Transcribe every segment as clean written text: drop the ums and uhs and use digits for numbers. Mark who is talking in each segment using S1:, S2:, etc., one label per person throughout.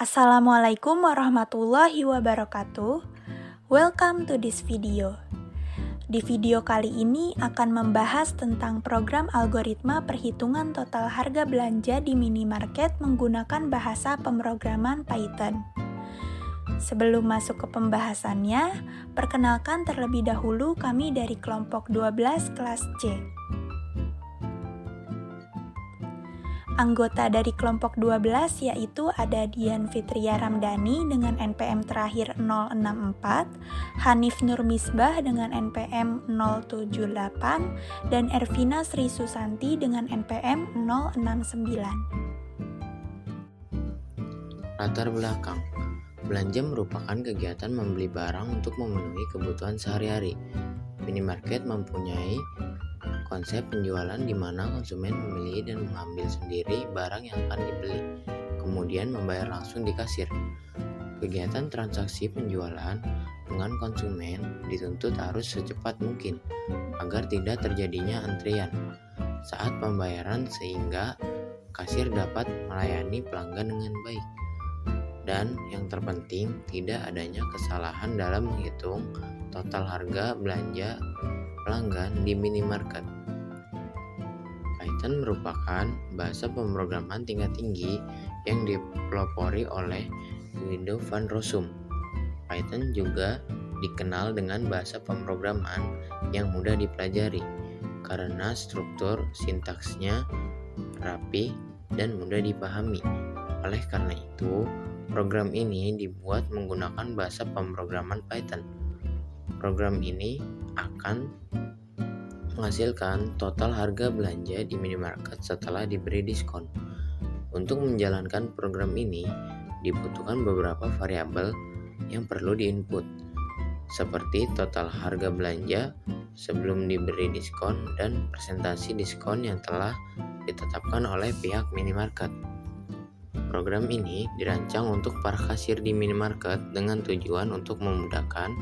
S1: Assalamualaikum warahmatullahi wabarakatuh. Welcome to this video. Di video kali ini akan membahas tentang program algoritma perhitungan total harga belanja di minimarket menggunakan bahasa pemrograman Python. Sebelum masuk ke pembahasannya, perkenalkan terlebih dahulu kami dari kelompok 12 kelas C. Anggota dari kelompok 12 yaitu ada Dian Fitria Ramdhani dengan NPM terakhir 064, Hanif Nur Misbah dengan NPM 078, dan Ervina Sri Susanti dengan NPM 069.
S2: Latar belakang. Belanja merupakan kegiatan membeli barang untuk memenuhi kebutuhan sehari-hari. Minimarket mempunyai konsep penjualan di mana konsumen memilih dan mengambil sendiri barang yang akan dibeli, kemudian membayar langsung di kasir. Kegiatan transaksi penjualan dengan konsumen dituntut harus secepat mungkin agar tidak terjadinya antrian saat pembayaran sehingga kasir dapat melayani pelanggan dengan baik. Dan yang terpenting, tidak adanya kesalahan dalam menghitung total harga belanja pelanggan di minimarket. Python merupakan bahasa pemrograman tingkat tinggi yang dipelopori oleh Guido van Rossum. Python juga dikenal dengan bahasa pemrograman yang mudah dipelajari karena struktur sintaksnya rapi dan mudah dipahami. Oleh karena itu, program ini dibuat menggunakan bahasa pemrograman Python. Program ini akan menghasilkan total harga belanja di minimarket setelah diberi diskon. Untuk menjalankan program ini, dibutuhkan beberapa variabel yang perlu diinput, seperti total harga belanja sebelum diberi diskon dan presentasi diskon yang telah ditetapkan oleh pihak minimarket. Program ini dirancang untuk para kasir di minimarket dengan tujuan untuk memudahkan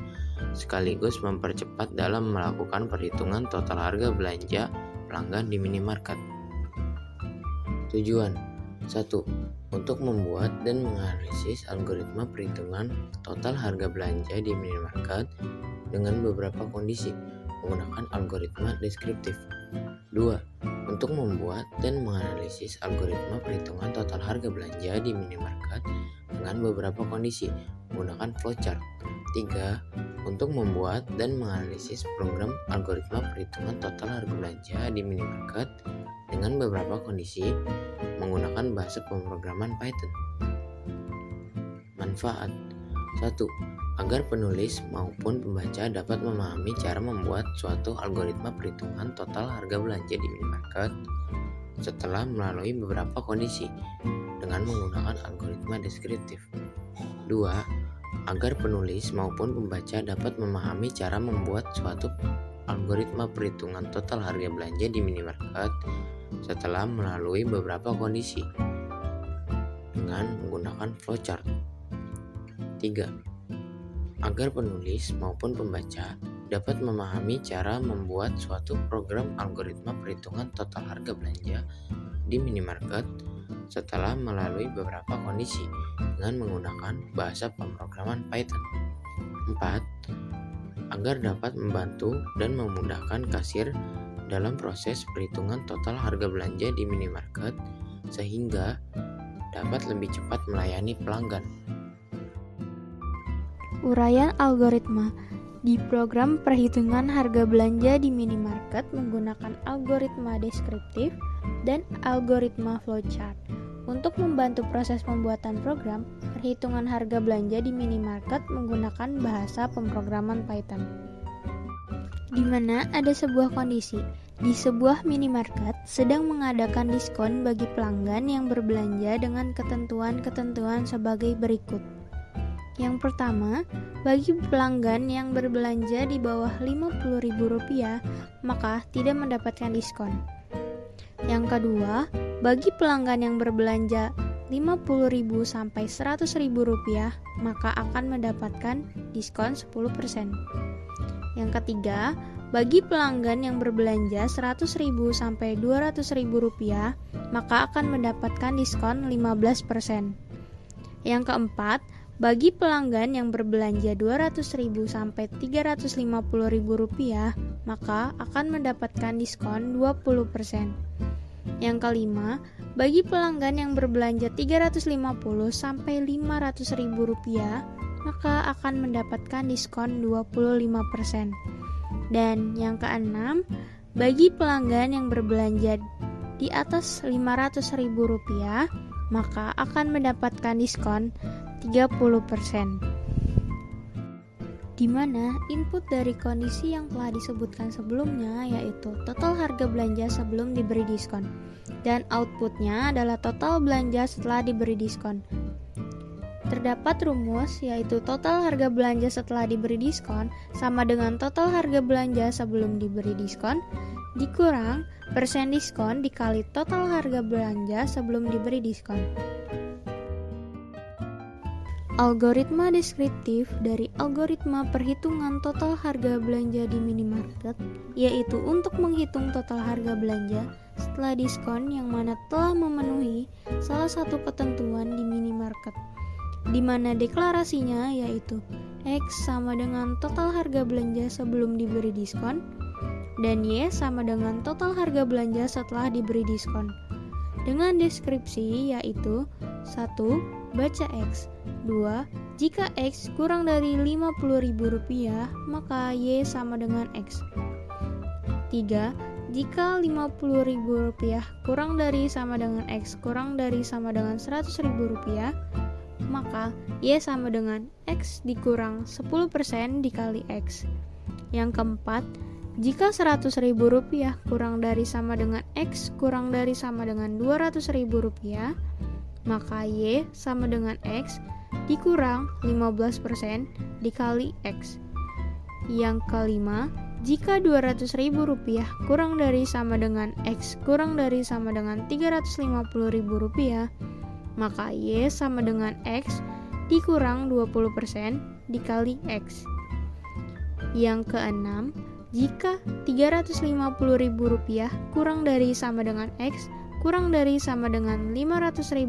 S2: sekaligus mempercepat dalam melakukan perhitungan total harga belanja pelanggan di minimarket. Tujuan 1. Untuk membuat dan menganalisis algoritma perhitungan total harga belanja di minimarket dengan beberapa kondisi menggunakan algoritma deskriptif. 2. Untuk membuat dan menganalisis algoritma perhitungan total harga belanja di minimarket dengan beberapa kondisi menggunakan flowchart. 3. Untuk membuat dan menganalisis program algoritma perhitungan total harga belanja di minimarket dengan beberapa kondisi menggunakan bahasa pemrograman Python. Manfaat 1. Agar penulis maupun pembaca dapat memahami cara membuat suatu algoritma perhitungan total harga belanja di minimarket setelah melalui beberapa kondisi dengan menggunakan algoritma deskriptif. 2. Agar penulis maupun pembaca dapat memahami cara membuat suatu algoritma perhitungan total harga belanja di minimarket setelah melalui beberapa kondisi dengan menggunakan flowchart. 3. Agar penulis maupun pembaca dapat memahami cara membuat suatu program algoritma perhitungan total harga belanja di minimarket setelah melalui beberapa kondisi dengan menggunakan bahasa pemrograman Python. 4. Agar dapat membantu dan memudahkan kasir dalam proses perhitungan total harga belanja di minimarket sehingga dapat lebih cepat melayani pelanggan.
S3: Uraian algoritma. Di program perhitungan harga belanja di minimarket menggunakan algoritma deskriptif dan algoritma flowchart. Untuk membantu proses pembuatan program perhitungan harga belanja di minimarket menggunakan bahasa pemrograman Python. Di mana ada sebuah kondisi, di sebuah minimarket sedang mengadakan diskon bagi pelanggan yang berbelanja dengan ketentuan-ketentuan sebagai berikut. Yang pertama, bagi pelanggan yang berbelanja di bawah Rp50.000 maka tidak mendapatkan diskon. Yang kedua, bagi pelanggan yang berbelanja Rp50.000 sampai Rp100.000 maka akan mendapatkan diskon 10%. Yang ketiga, bagi pelanggan yang berbelanja Rp100.000 sampai Rp200.000 maka akan mendapatkan diskon 15%. Yang keempat, bagi pelanggan yang berbelanja Rp200.000 sampai Rp350.000, maka akan mendapatkan diskon 20%. Yang kelima, bagi pelanggan yang berbelanja Rp350 sampai Rp500.000, maka akan mendapatkan diskon 25%. Dan yang keenam, bagi pelanggan yang berbelanja di atas Rp500.000, maka akan mendapatkan diskon 30%. Di mana input dari kondisi yang telah disebutkan sebelumnya yaitu total harga belanja sebelum diberi diskon, dan outputnya adalah total belanja setelah diberi diskon. Terdapat rumus yaitu total harga belanja setelah diberi diskon sama dengan total harga belanja sebelum diberi diskon dikurang persen diskon dikali total harga belanja sebelum diberi diskon. Algoritma deskriptif dari algoritma perhitungan total harga belanja di minimarket yaitu untuk menghitung total harga belanja setelah diskon yang mana telah memenuhi salah satu ketentuan di minimarket, di mana deklarasinya yaitu X sama dengan total harga belanja sebelum diberi diskon dan Y sama dengan total harga belanja setelah diberi diskon. Dengan deskripsi yaitu 1. Baca X. 2. Jika X kurang dari Rp50.000, maka Y sama dengan X. 3. Jika Rp50.000 kurang dari sama dengan X kurang dari sama dengan Rp100.000, maka Y sama dengan X dikurang 10% dikali X. Yang keempat, jika Rp100.000 kurang dari sama dengan X kurang dari sama dengan Rp200.000, maka Y sama dengan X dikurang 15% dikali X. Yang kelima, jika Rp200.000 kurang dari sama dengan X kurang dari sama dengan Rp350.000, maka Y sama dengan X dikurang 20% dikali X. Yang keenam, jika Rp350.000 kurang dari sama dengan X kurang dari sama dengan Rp500.000,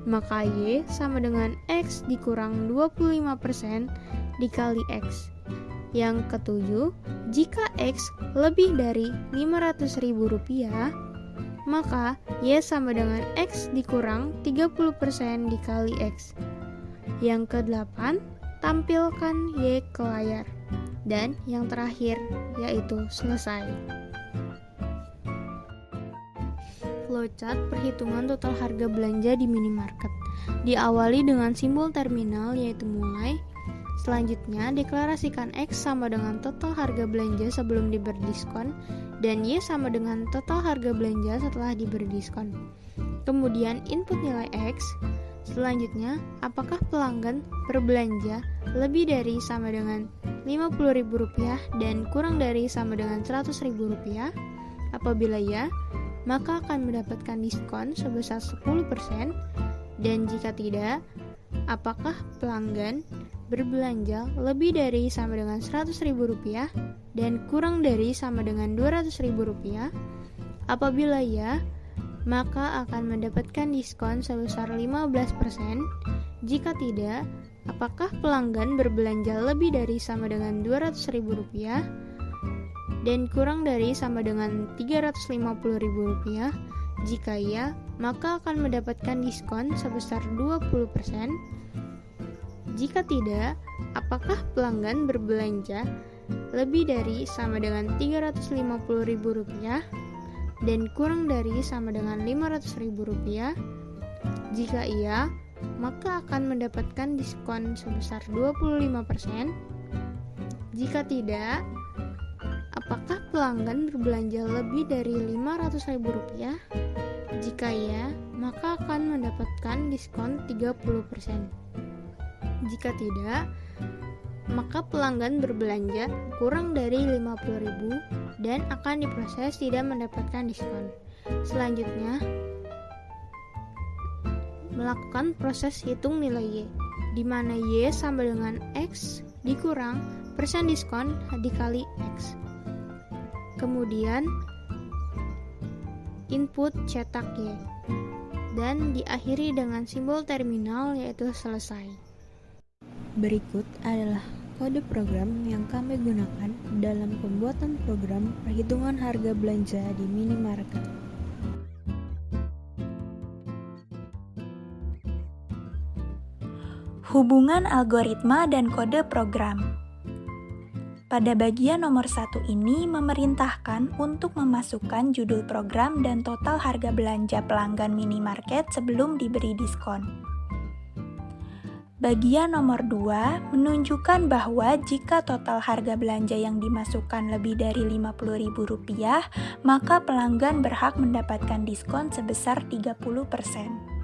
S3: maka Y sama dengan X dikurang 25% dikali X. Yang ketujuh, jika X lebih dari Rp500.000, maka Y sama dengan X dikurang 30% dikali X. Yang kedelapan, tampilkan Y ke layar. Dan yang terakhir, yaitu selesai. Flowchart perhitungan total harga belanja di minimarket. Diawali dengan simbol terminal yaitu mulai. Selanjutnya, deklarasikan X sama dengan total harga belanja sebelum diberi diskon dan Y sama dengan total harga belanja setelah diberi diskon. Kemudian, input nilai X. Selanjutnya, apakah pelanggan berbelanja lebih dari sama dengan Rp50.000 dan kurang dari sama dengan Rp100.000? Apabila ya, maka akan mendapatkan diskon sebesar 10%, dan jika tidak, apakah pelanggan berbelanja lebih dari sama dengan Rp100.000 dan kurang dari sama dengan Rp200.000? Apabila ya, maka akan mendapatkan diskon sebesar 15%. Jika tidak, apakah pelanggan berbelanja lebih dari sama dengan Rp200.000 dan kurang dari sama dengan Rp350.000? Jika ya, maka akan mendapatkan diskon sebesar 20%. Jika tidak, apakah pelanggan berbelanja lebih dari sama dengan Rp350.000 dan kurang dari sama dengan Rp500.000? Jika iya, maka akan mendapatkan diskon sebesar 25%. Jika tidak, apakah pelanggan berbelanja lebih dari Rp500.000? Jika ya, maka akan mendapatkan diskon 30%. Jika tidak, maka pelanggan berbelanja kurang dari Rp50.000 dan akan diproses tidak mendapatkan diskon. Selanjutnya, melakukan proses hitung nilai Y, di mana Y sama dengan X dikurang persen diskon dikali X. Kemudian, input cetak Y. dan diakhiri dengan simbol terminal yaitu selesai. Berikut adalah kode program yang kami gunakan dalam pembuatan program perhitungan harga belanja di minimarket.
S1: Hubungan algoritma dan kode program. Pada bagian nomor 1 ini memerintahkan untuk memasukkan judul program dan total harga belanja pelanggan minimarket sebelum diberi diskon. Bagian nomor 2 menunjukkan bahwa jika total harga belanja yang dimasukkan lebih dari Rp50.000, maka pelanggan berhak mendapatkan diskon sebesar 30%.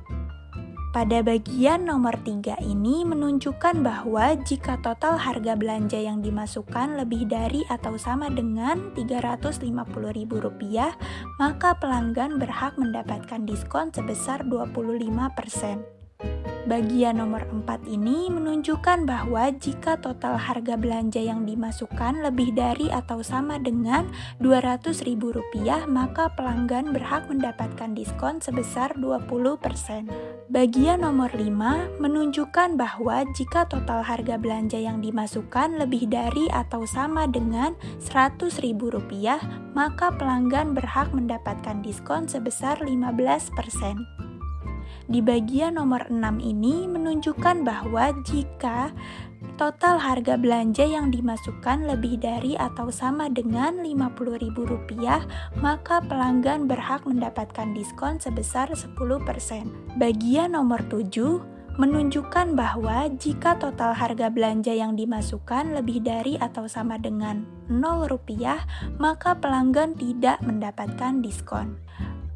S1: Pada bagian nomor 3 ini menunjukkan bahwa jika total harga belanja yang dimasukkan lebih dari atau sama dengan Rp350.000, maka pelanggan berhak mendapatkan diskon sebesar 25%. Bagian nomor 4 ini menunjukkan bahwa jika total harga belanja yang dimasukkan lebih dari atau sama dengan Rp200.000, maka pelanggan berhak mendapatkan diskon sebesar 20%. Bagian nomor 5 menunjukkan bahwa jika total harga belanja yang dimasukkan lebih dari atau sama dengan Rp100.000, maka pelanggan berhak mendapatkan diskon sebesar 15%. Di bagian nomor 6 ini menunjukkan bahwa jika total harga belanja yang dimasukkan lebih dari atau sama dengan Rp50.000, maka pelanggan berhak mendapatkan diskon sebesar 10%. Bagian nomor 7 menunjukkan bahwa jika total harga belanja yang dimasukkan lebih dari atau sama dengan Rp0, maka pelanggan tidak mendapatkan diskon.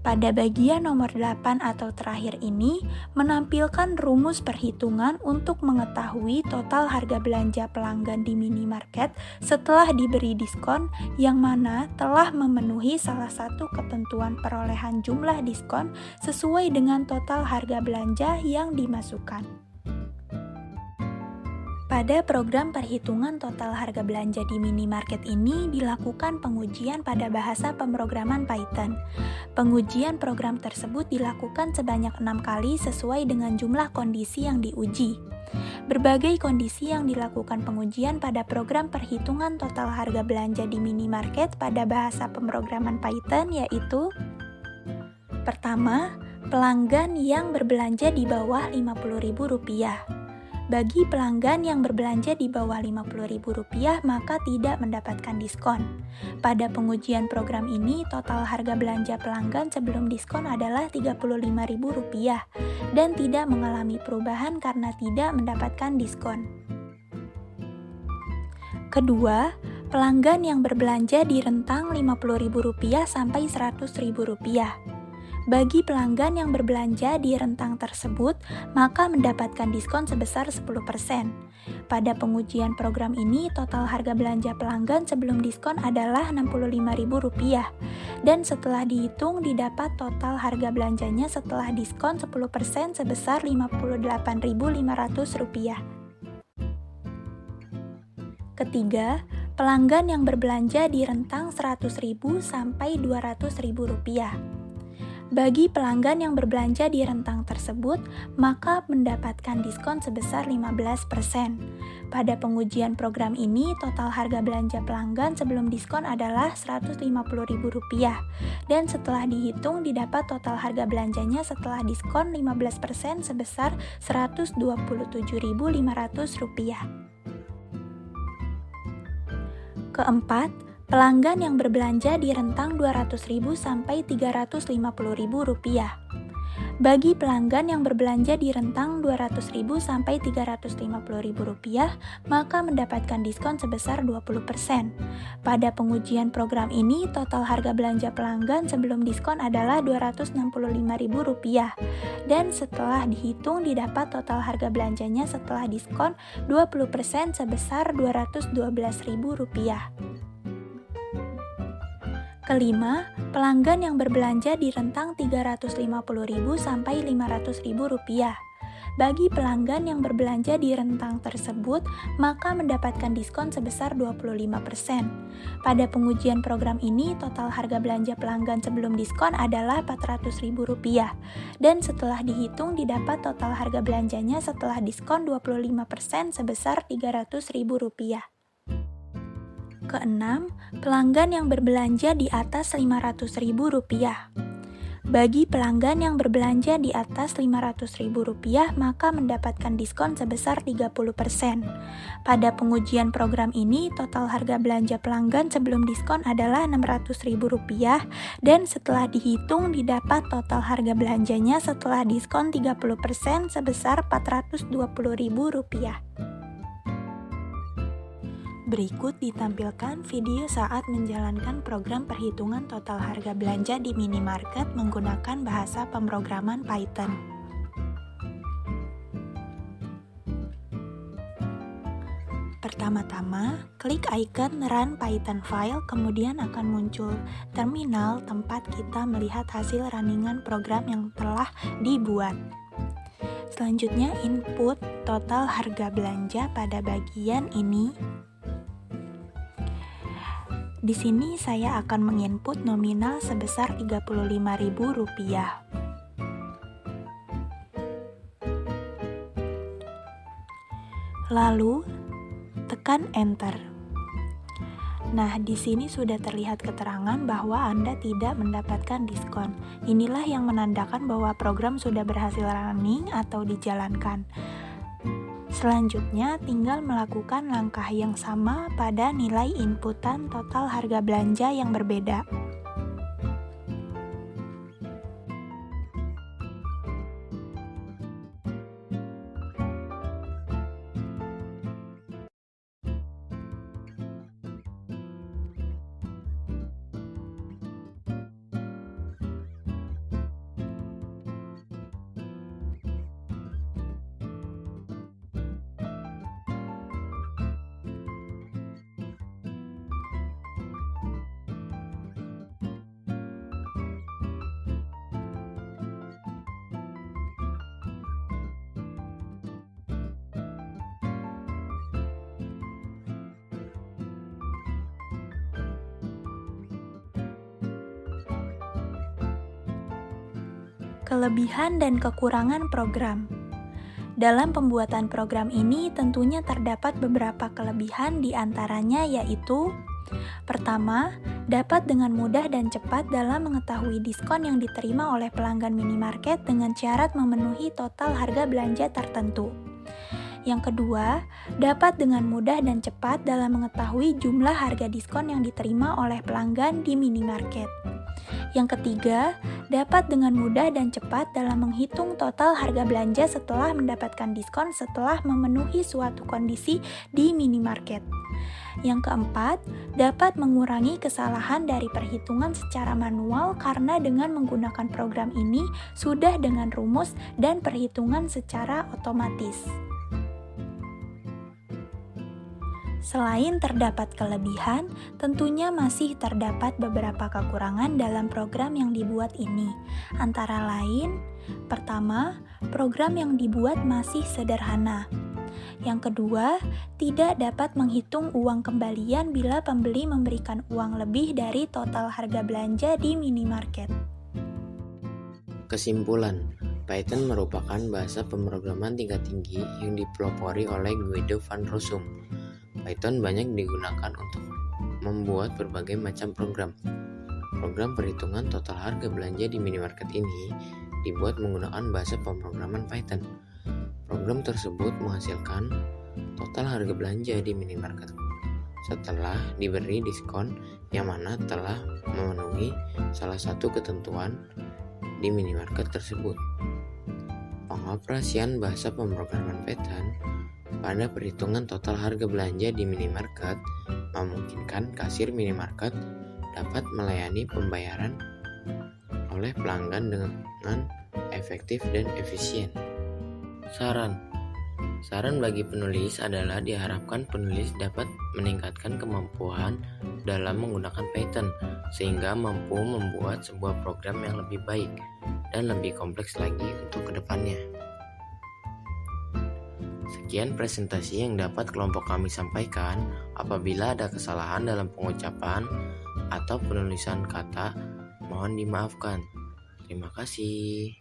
S1: Pada bagian nomor 8 atau terakhir ini menampilkan rumus perhitungan untuk mengetahui total harga belanja pelanggan di minimarket setelah diberi diskon yang mana telah memenuhi salah satu ketentuan perolehan jumlah diskon sesuai dengan total harga belanja yang dimasukkan. Pada program perhitungan total harga belanja di minimarket ini dilakukan pengujian pada bahasa pemrograman Python. Pengujian program tersebut dilakukan sebanyak 6 kali sesuai dengan jumlah kondisi yang diuji. Berbagai kondisi yang dilakukan pengujian pada program perhitungan total harga belanja di minimarket pada bahasa pemrograman Python yaitu: pertama, pelanggan yang berbelanja di bawah Rp50.000. Bagi pelanggan yang berbelanja di bawah Rp50.000 maka tidak mendapatkan diskon. Pada pengujian program ini, total harga belanja pelanggan sebelum diskon adalah Rp35.000 dan tidak mengalami perubahan karena tidak mendapatkan diskon. Kedua, pelanggan yang berbelanja di rentang Rp50.000 sampai Rp100.000. Bagi pelanggan yang berbelanja di rentang tersebut, maka mendapatkan diskon sebesar 10%. Pada pengujian program ini, total harga belanja pelanggan sebelum diskon adalah Rp65.000 dan setelah dihitung didapat total harga belanjanya setelah diskon 10% sebesar Rp58.500. Ketiga, pelanggan yang berbelanja di rentang Rp100.000 sampai Rp200.000. Bagi pelanggan yang berbelanja di rentang tersebut, maka mendapatkan diskon sebesar 15%. Pada pengujian program ini, total harga belanja pelanggan sebelum diskon adalah Rp150.000 dan setelah dihitung didapat total harga belanjanya setelah diskon 15% sebesar Rp127.500. Keempat, pelanggan yang berbelanja di rentang Rp200.000 sampai Rp350.000. Bagi pelanggan yang berbelanja di rentang Rp200.000 sampai Rp350.000, maka mendapatkan diskon sebesar 20%. Pada pengujian program ini, total harga belanja pelanggan sebelum diskon adalah Rp265.000 dan setelah dihitung didapat total harga belanjanya setelah diskon 20% sebesar Rp212.000. Kelima, pelanggan yang berbelanja di rentang Rp350.000 sampai Rp500.000. bagi pelanggan yang berbelanja di rentang tersebut, maka mendapatkan diskon sebesar 25%. Pada pengujian program ini, total harga belanja pelanggan sebelum diskon adalah Rp400.000 dan setelah dihitung didapat total harga belanjanya setelah diskon 25% sebesar Rp300.000. Keenam, pelanggan yang berbelanja di atas Rp500.000. Bagi pelanggan yang berbelanja di atas Rp500.000, maka mendapatkan diskon sebesar 30%. Pada pengujian program ini, total harga belanja pelanggan sebelum diskon adalah Rp600.000 dan setelah dihitung didapat total harga belanjanya setelah diskon 30% sebesar Rp420.000. Berikut ditampilkan video saat menjalankan program perhitungan total harga belanja di minimarket menggunakan bahasa pemrograman Python. Pertama-tama, klik icon Run Python File, kemudian akan muncul terminal tempat kita melihat hasil runningan program yang telah dibuat. Selanjutnya, input total harga belanja pada bagian ini. Di sini saya akan menginput nominal sebesar Rp35.000. Lalu tekan enter. Nah, di sini sudah terlihat keterangan bahwa Anda tidak mendapatkan diskon. Inilah yang menandakan bahwa program sudah berhasil running atau dijalankan. Selanjutnya, tinggal melakukan langkah yang sama pada nilai inputan total harga belanja yang berbeda. Kelebihan dan kekurangan program. Dalam pembuatan program ini tentunya terdapat beberapa kelebihan, di antaranya yaitu: pertama, dapat dengan mudah dan cepat dalam mengetahui diskon yang diterima oleh pelanggan minimarket dengan syarat memenuhi total harga belanja tertentu. Yang kedua, dapat dengan mudah dan cepat dalam mengetahui jumlah harga diskon yang diterima oleh pelanggan di minimarket. Yang ketiga, dapat dengan mudah dan cepat dalam menghitung total harga belanja setelah mendapatkan diskon setelah memenuhi suatu kondisi di minimarket. Yang keempat, dapat mengurangi kesalahan dari perhitungan secara manual karena dengan menggunakan program ini sudah dengan rumus dan perhitungan secara otomatis. Selain terdapat kelebihan, tentunya masih terdapat beberapa kekurangan dalam program yang dibuat ini. Antara lain, pertama, program yang dibuat masih sederhana. Yang kedua, tidak dapat menghitung uang kembalian bila pembeli memberikan uang lebih dari total harga belanja di minimarket.
S2: Kesimpulan, Python merupakan bahasa pemrograman tingkat tinggi yang dipelopori oleh Guido van Rossum. Python banyak digunakan untuk membuat berbagai macam program. Program perhitungan total harga belanja di minimarket ini dibuat menggunakan bahasa pemrograman Python. Program tersebut menghasilkan total harga belanja di minimarket setelah diberi diskon yang mana telah memenuhi salah satu ketentuan di minimarket tersebut. Pengoperasian bahasa pemrograman Python pada perhitungan total harga belanja di minimarket memungkinkan kasir minimarket dapat melayani pembayaran oleh pelanggan dengan efektif dan efisien. Saran bagi penulis adalah diharapkan penulis dapat meningkatkan kemampuan dalam menggunakan Python sehingga mampu membuat sebuah program yang lebih baik dan lebih kompleks lagi untuk kedepannya. Sekian presentasi yang dapat kelompok kami sampaikan. Apabila ada kesalahan dalam pengucapan atau penulisan kata, mohon dimaafkan. Terima kasih.